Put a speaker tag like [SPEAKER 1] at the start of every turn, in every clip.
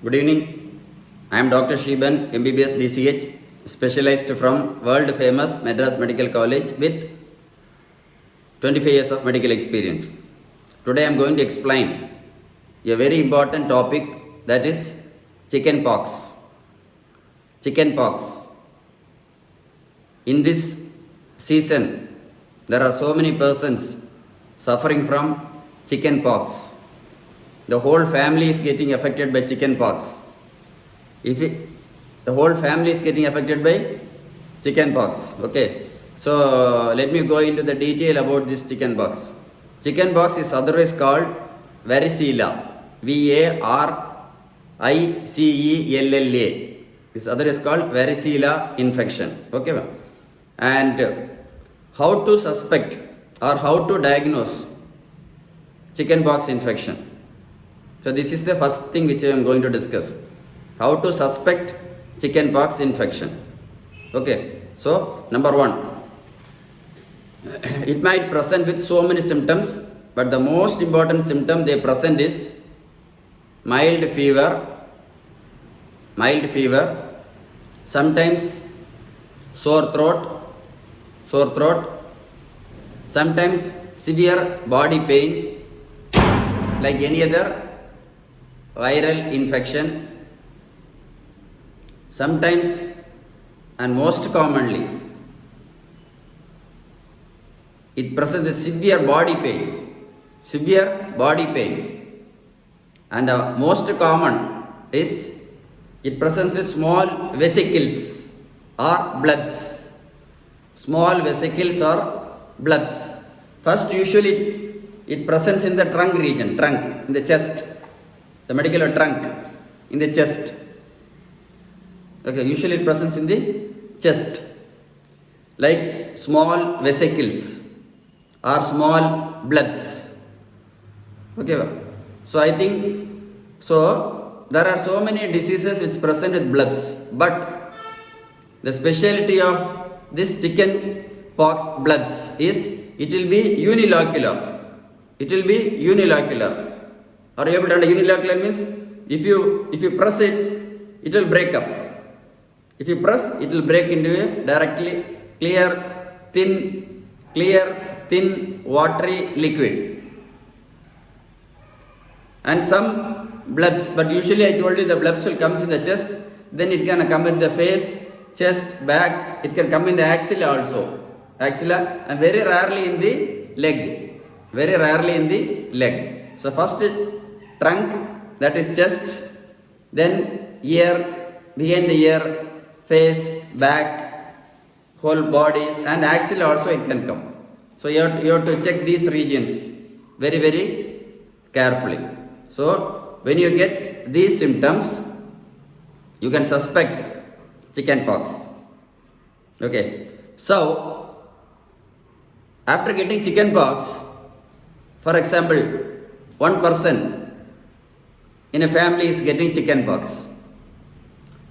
[SPEAKER 1] Good evening. I am Dr. Shiban, MBBS DCH, specialized from world famous Madras Medical College with 25 years of medical experience. Today I am going to explain a very important topic, that is chicken pox. Chicken pox. In this season, there are so many persons suffering from chicken pox. The whole family is getting affected by chicken pox. The whole family is getting affected by chicken pox. Okay. So let me go into the detail about this chicken pox. Chicken pox is otherwise called varicella. varicella. This otherwise called varicella infection. Okay. And how to suspect or how to diagnose chicken pox infection. So this is the first thing which I am going to discuss. How to suspect chicken pox infection. Okay. So number one, it might present with so many symptoms, but the most important symptom they present is mild fever, sometimes sore throat, sometimes severe body pain like any other viral infection, sometimes and most commonly it presents a severe body pain, and the most common is it presents with small vesicles or bloods. First, usually it presents in the trunk region, in the chest, the medical trunk, in the chest. Okay, usually it presents in the chest, like small vesicles or small bloods. Okay, so I think there are so many diseases which present with bloods, but the specialty of this chicken pox bloods is it will be unilocular. Are you able to understand? Unilocular means if you press it, it will break up. If you press, it will break into a directly clear, thin, watery liquid. And some blebs, but usually I told you the blebs will come in the chest, then it can come in the face, chest, back, it can come in the axilla also. Axilla, and very rarely in the leg. So first trunk, that is chest, then ear, behind the ear, face, back, whole bodies, and axilla also it can come. So you have to check these regions very, very carefully. So when you get these symptoms, you can suspect chicken pox. Okay. So after getting chicken pox, for example, one person in a family is getting chicken pox.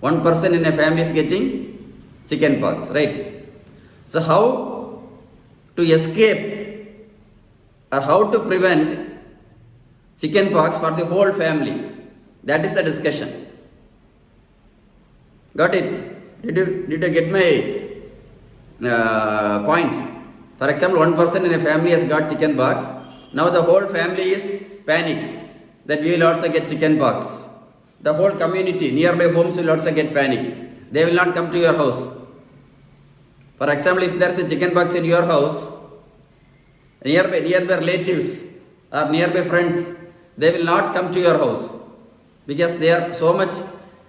[SPEAKER 1] One person in a family is getting chicken pox, right? So how to escape or how to prevent chicken pox for the whole family? That is the discussion. Got it? Did you get my point? For example, one person in a family has got chicken pox. Now the whole family is panic that we will also get chicken pox. The whole community, nearby homes will also get panic. They will not come to your house. For example, if there is a chicken pox in your house, nearby relatives or nearby friends, they will not come to your house because they are so much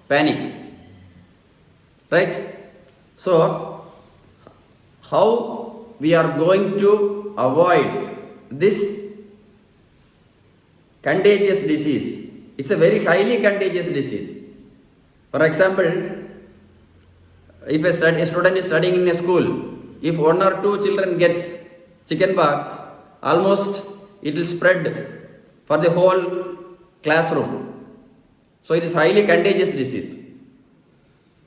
[SPEAKER 1] panic. Right? So, how we are going to avoid this contagious disease? It's a very highly contagious disease. For example, if a student is studying in a school, if one or two children gets chicken pox, almost it will spread for the whole classroom. So it is highly contagious disease.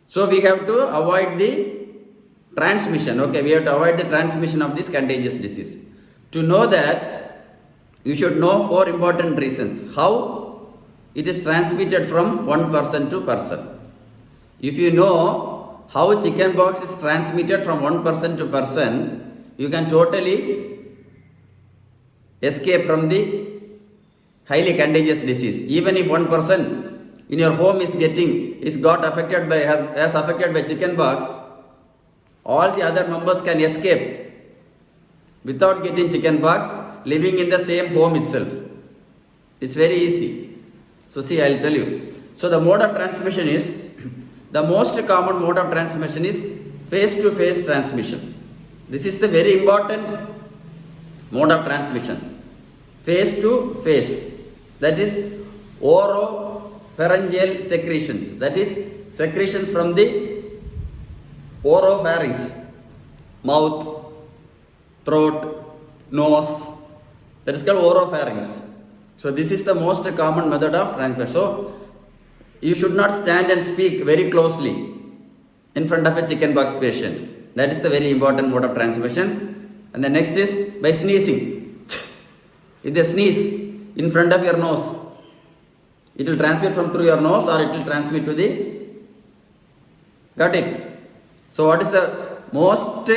[SPEAKER 1] So we have to avoid the transmission. Okay, we have to avoid the transmission of this contagious disease. To know that, you should know 4 important reasons how it is transmitted from one person to person. If you know how chickenpox is transmitted from one person to person, you can totally escape from the highly contagious disease. Even if one person in your home has affected by chickenpox, all the other members can escape without getting chickenpox, living in the same home itself. It's very easy. So see, I'll tell you. So the mode of transmission is, the most common mode of transmission is face-to-face transmission. This is the very important mode of transmission. Face-to-face. That is oropharyngeal secretions. That is secretions from the oropharynx, mouth, throat, nose. That is called oropharynx. So this is the most common method of transmission. So you should not stand and speak very closely in front of a chickenpox patient. That is the very important mode of transmission. And the next is by sneezing. If they sneeze in front of your nose, it will transmit from through your nose, or it will transmit to the... Got it? So what is the most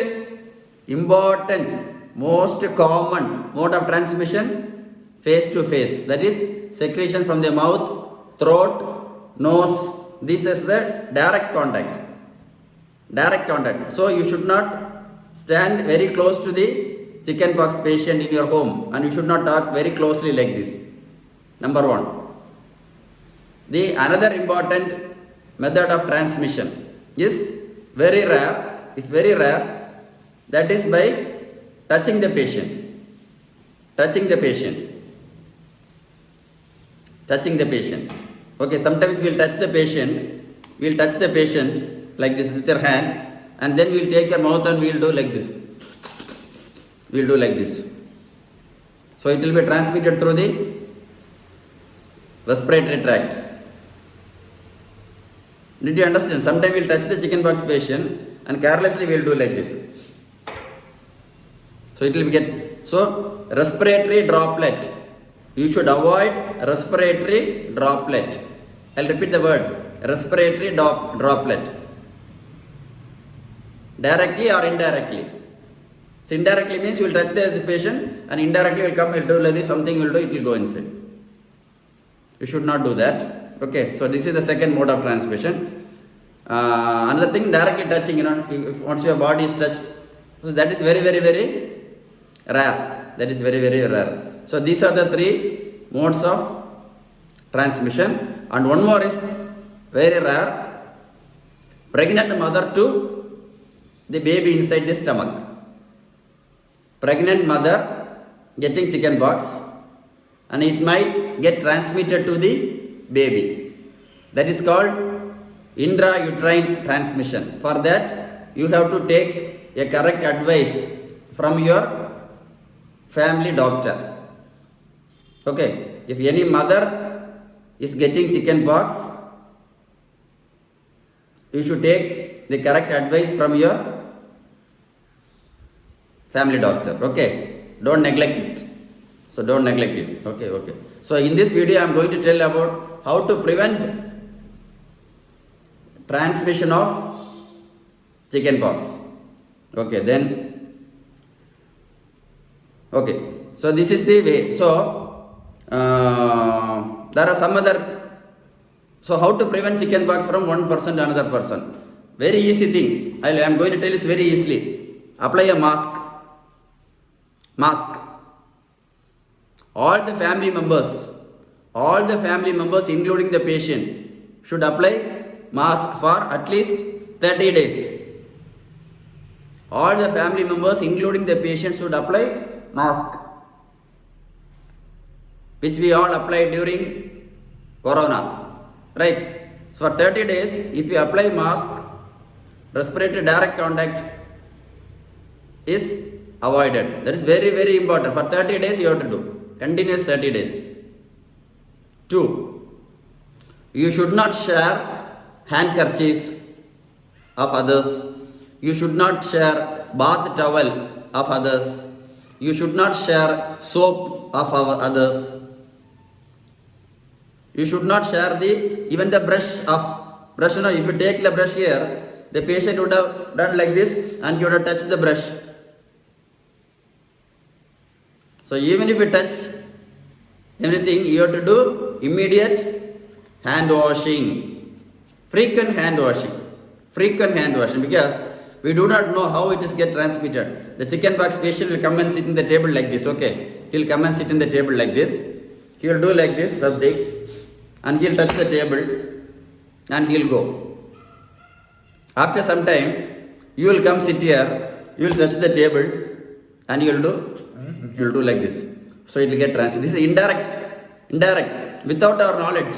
[SPEAKER 1] important, most common mode of transmission? Face to face. That is secretion from the mouth, throat, nose. This is the direct contact. Direct contact. So you should not stand very close to the chickenpox patient in your home, and you should not talk very closely like this. Number one. The another important method of transmission is very rare. Is very rare. That is by touching the patient. Touching the patient. Touching the patient. Okay, sometimes we'll touch the patient. We'll touch the patient like this with your hand, and then we'll take your mouth and we'll do like this. We'll do like this. So it will be transmitted through the respiratory tract. Did you understand? Sometimes we'll touch the chickenpox patient and carelessly we'll do like this. So it will get, so respiratory droplet. You should avoid respiratory droplet. I'll repeat the word, respiratory droplet. Directly or indirectly. So indirectly means you will touch the patient, and indirectly will come, will do like this, something will do, it will go inside. You should not do that. Okay, so this is the second mode of transmission. Another thing, directly touching, if once your body is touched, so that is very, very, very rare. That is very, very rare. So these are the three modes of transmission. And one more is very rare. Pregnant mother to the baby inside the stomach. Pregnant mother getting chickenpox, and it might get transmitted to the baby. That is called intrauterine transmission. For that, you have to take a correct advice from your family doctor. Okay, if any mother is getting chickenpox, you should take the correct advice from your family doctor. Okay, don't neglect it. So don't neglect it. Okay. So in this video, I am going to tell about how to prevent transmission of chickenpox. Okay, then. Okay, so this is the way. So there are some other. So how to prevent chickenpox from one person to another person? Very easy thing. I am going to tell you very easily. Apply a mask. Mask. All the family members, including the patient, should apply mask for at least 30 days. All the family members, including the patient, should apply mask, which we all applied during Corona, right? So for 30 days, if you apply mask, respiratory direct contact is avoided. That is very, very important. For 30 days you have to do. Continuous 30 days. 2. You should not share handkerchief of others. You should not share bath towel of others. You should not share soap of others. You should not share even the brush. You know, if you take the brush here, the patient would have done like this and he would have touched the brush. So even if you touch everything, you have to do immediate hand washing, frequent hand washing, because we do not know how it is get transmitted. The chickenpox patient will come and sit in the table like this, okay? He will come and sit in the table like this. He will do like this, something, and he will touch the table and he will go. After some time, you will come sit here, you will touch the table and you will do like this. So it will get transmitted. This is indirect, without our knowledge.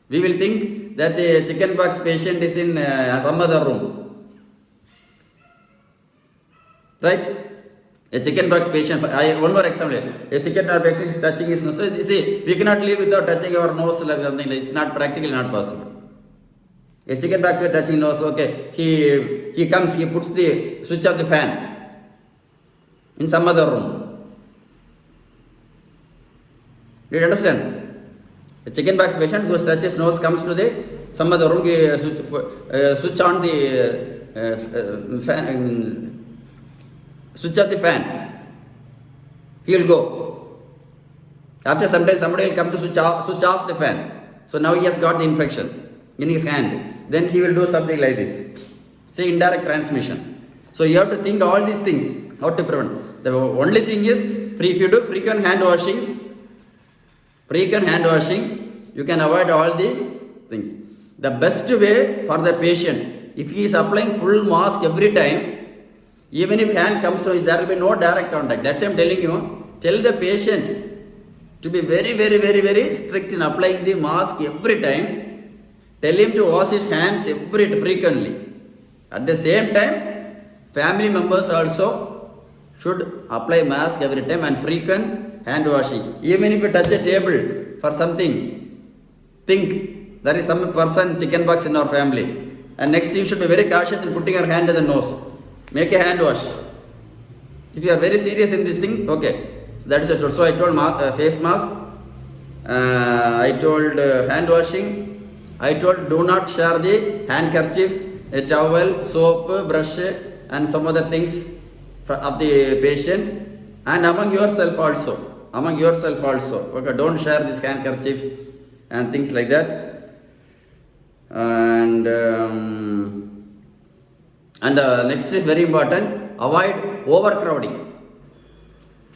[SPEAKER 1] We will think that the chickenpox patient is in some other room. Right? A chickenpox patient, one more example. A chickenpox patient is touching his nose. So you see, we cannot live without touching our nose like something. It's not practically not possible. A chickenpox patient touching nose, okay. He comes, he puts the switch of the fan in some other room. Do you understand? A chickenpox patient goes touch his nose, comes to some other room, switch on the fan. Switch off the fan. He will go. After some time, somebody will come to switch off the fan. So now he has got the infection in his hand. Then he will do something like this. See, indirect transmission. So you have to think all these things, how to prevent. The only thing is, if you do frequent hand washing, you can avoid all the things. The best way for the patient, if he is applying full mask every time, even if hand comes to it, there will be no direct contact. That's why I am telling you. Tell the patient to be very, very, very, very strict in applying the mask every time. Tell him to wash his hands frequently. At the same time, family members also should apply mask every time and frequent hand washing. Even if you touch a table for something, think there is some person chickenpox in our family. And next you should be very cautious in putting your hand to the nose. Make a hand wash. If you are very serious in this thing, okay. So that is it. So I told face mask. I told hand washing. I told do not share the handkerchief, a towel, soap, brush, and some other things of the patient. And among yourself also. Okay, don't share this handkerchief and things like that. And next is very important, avoid overcrowding.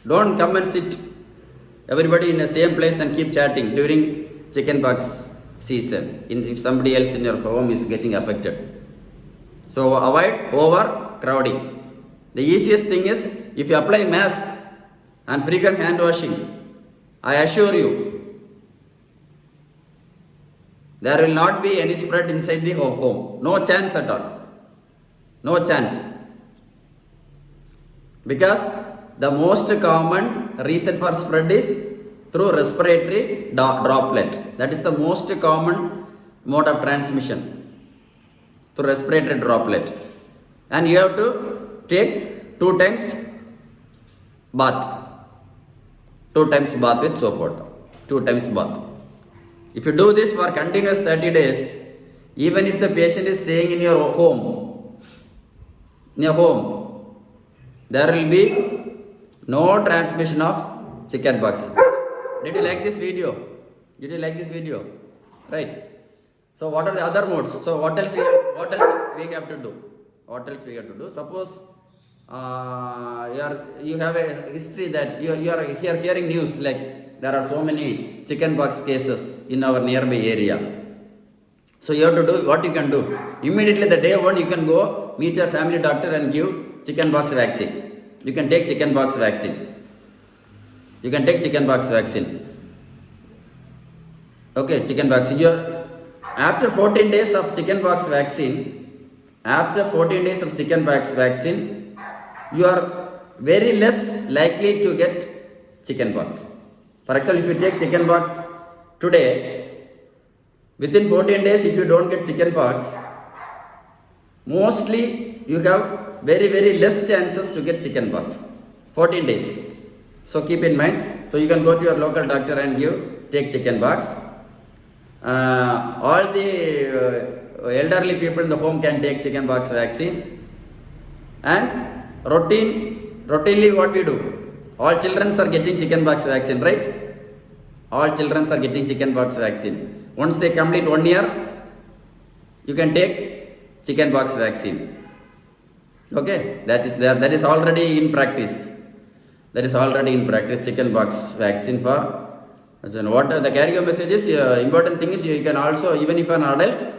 [SPEAKER 1] Don't come and sit everybody in the same place and keep chatting during chickenpox season. If somebody else in your home is getting affected. So avoid overcrowding. The easiest thing is, if you apply mask and frequent hand washing, I assure you, there will not be any spread inside the home. No chance at all. No chance. Because the most common reason for spread is through respiratory droplet. That is the most common mode of transmission. Through respiratory droplet. And you have to take 2 times bath. 2 times bath with soap water. 2 times bath. If you do this for continuous 30 days, even if the patient is staying in your home, there will be no transmission of chickenpox. Did you like this video? Right. So what are the other modes? So what else we have to do? Suppose you have a history that you are here hearing news like there are so many chickenpox cases in our nearby area. So you have to do what you can do. Immediately the day one you can go meet your family doctor and give chickenpox vaccine. You can take chickenpox vaccine. Okay, chickenpox. After 14 days of chickenpox vaccine, you are very less likely to get chickenpox. For example, if you take chickenpox today, within 14 days, if you don't get chickenpox, mostly you have very, very less chances to get chickenpox. 14 days. So keep in mind. So you can go to your local doctor and take chickenpox. all the elderly people in the home can take chickenpox vaccine. And routinely what we do, all children are getting chickenpox vaccine, right? All children are getting chickenpox vaccine. Once they complete 1 year, you can take chickenpox vaccine. Okay, that is there, that is already in practice. That is already in practice, chickenpox vaccine for. What the carrier message is, important thing is, you can also, even if you are an adult,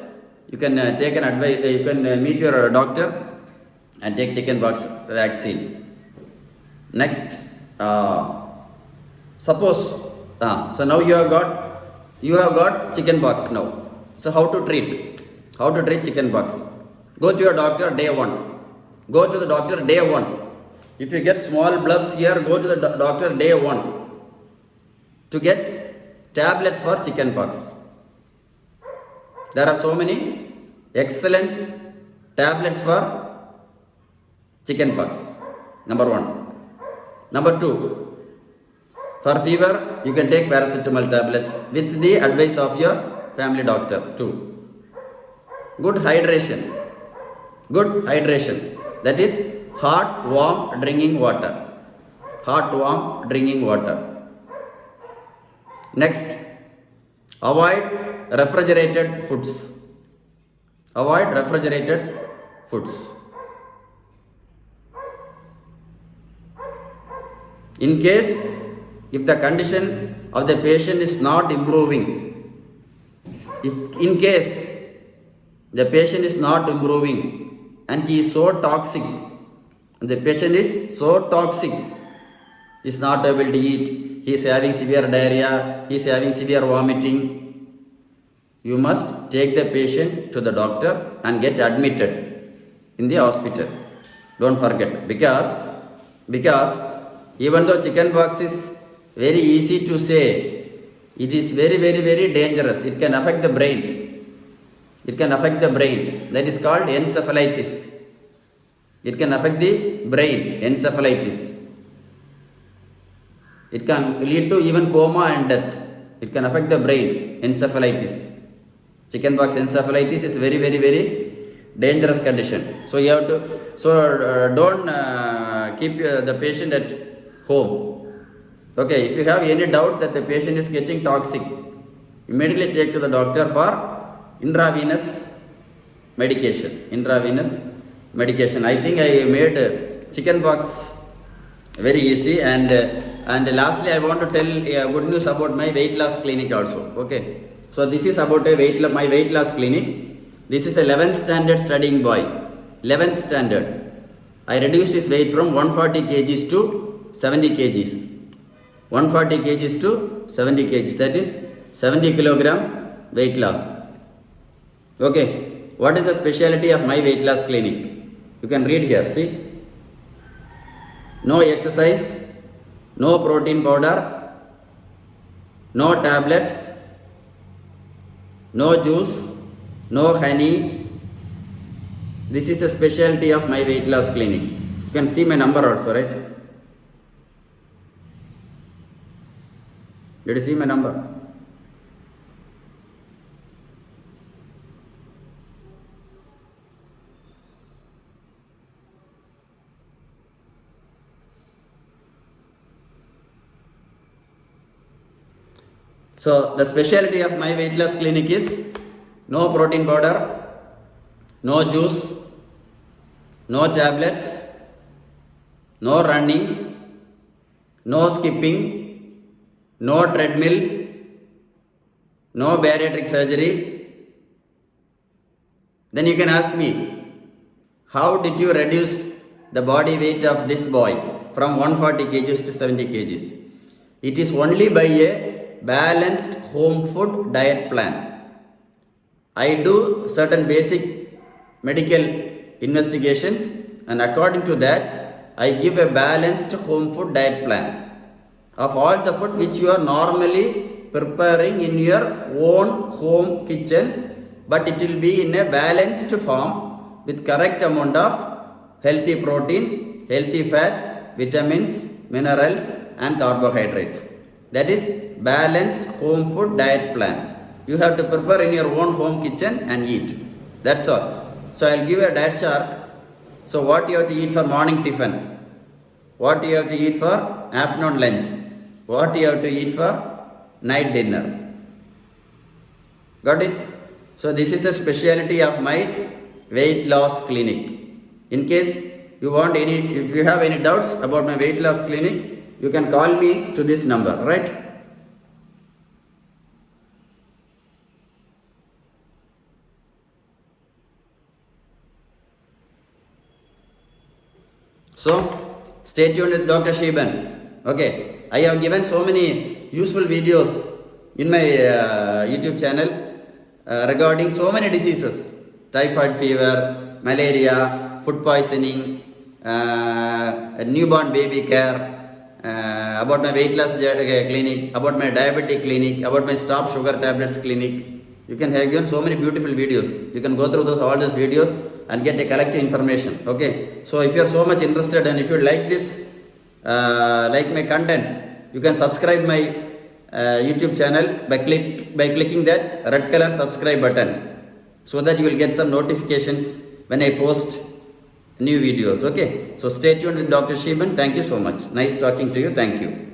[SPEAKER 1] you can take an advice, you can meet your doctor and take chickenpox vaccine. Next, suppose, so now you have got chickenpox now. So how to treat chickenpox? Go to your doctor day 1. Go to the doctor day 1. If you get small blubs here, go to the doctor day 1 to get tablets for chickenpox. There are so many excellent tablets for chickenpox. Number 1. Number 2, for fever, you can take paracetamol tablets with the advice of your family doctor too. Good hydration. That is hot, warm drinking water. Next, avoid refrigerated foods. In case if the condition of the patient is not improving, in case the patient is not improving and he is so toxic, the patient is so toxic, he is not able to eat, he is having severe diarrhea, he is having severe vomiting, you must take the patient to the doctor and get admitted in the hospital. Don't forget, because even though chickenpox is very easy to say, it is very, very, very dangerous. It can affect the brain. That is called encephalitis. It can affect the brain, encephalitis. It can lead to even coma and death. It can affect the brain, encephalitis. Chickenpox encephalitis is very, very, very dangerous condition. So you have to, don't keep the patient at home. Okay, if you have any doubt that the patient is getting toxic, immediately take to the doctor for intravenous medication. I think I made chickenpox very easy. And lastly, I want to tell good news about my weight loss clinic also. Okay, so this is about my weight loss clinic. This is a 11th standard studying boy. 11th standard. I reduced his weight from 140 kgs to 70 kgs. 140 kgs to 70 kgs. That is 70 kilogram weight loss. Okay, what is the specialty of my weight loss clinic? You can read here. See, no exercise, no protein powder, no tablets, no juice, no honey. This is the specialty of my weight loss clinic. You can see my number also, right? Did you see my number? So the specialty of my weight loss clinic is no protein powder, no juice, no tablets, no running, no skipping, no treadmill, no bariatric surgery. Then you can ask me, how did you reduce the body weight of this boy from 140 kgs to 70 kgs? It is only by a balanced home food diet plan. I do certain basic medical investigations, and according to that, I give a balanced home food diet plan of all the food which you are normally preparing in your own home kitchen, but it will be in a balanced form with correct amount of healthy protein, healthy fat, vitamins, minerals and carbohydrates. That is balanced home food diet plan. You have to prepare in your own home kitchen and eat. That's all. So I'll give a diet chart. So what you have to eat for morning tiffin, what you have to eat for afternoon lunch, what you have to eat for night dinner. Got it? So this is the speciality of my weight loss clinic. In case you want any, if you have any doubts about my weight loss clinic, you can call me to this number, right? So stay tuned with Dr. Shiban. Okay, I have given so many useful videos in my YouTube channel regarding so many diseases: typhoid fever, malaria, food poisoning, newborn baby care, about my weight loss clinic, about my diabetic clinic, about my stop sugar tablets clinic. You can have given so many beautiful videos. You can go through all those videos and get a collective information. Okay, so if you are so much interested and if you like this, like my content, you can subscribe my YouTube channel by clicking that red color subscribe button, so that you will get some notifications when I post new videos. Okay, so stay tuned with Dr. Shiban. Thank you so much. Nice talking to you. Thank you.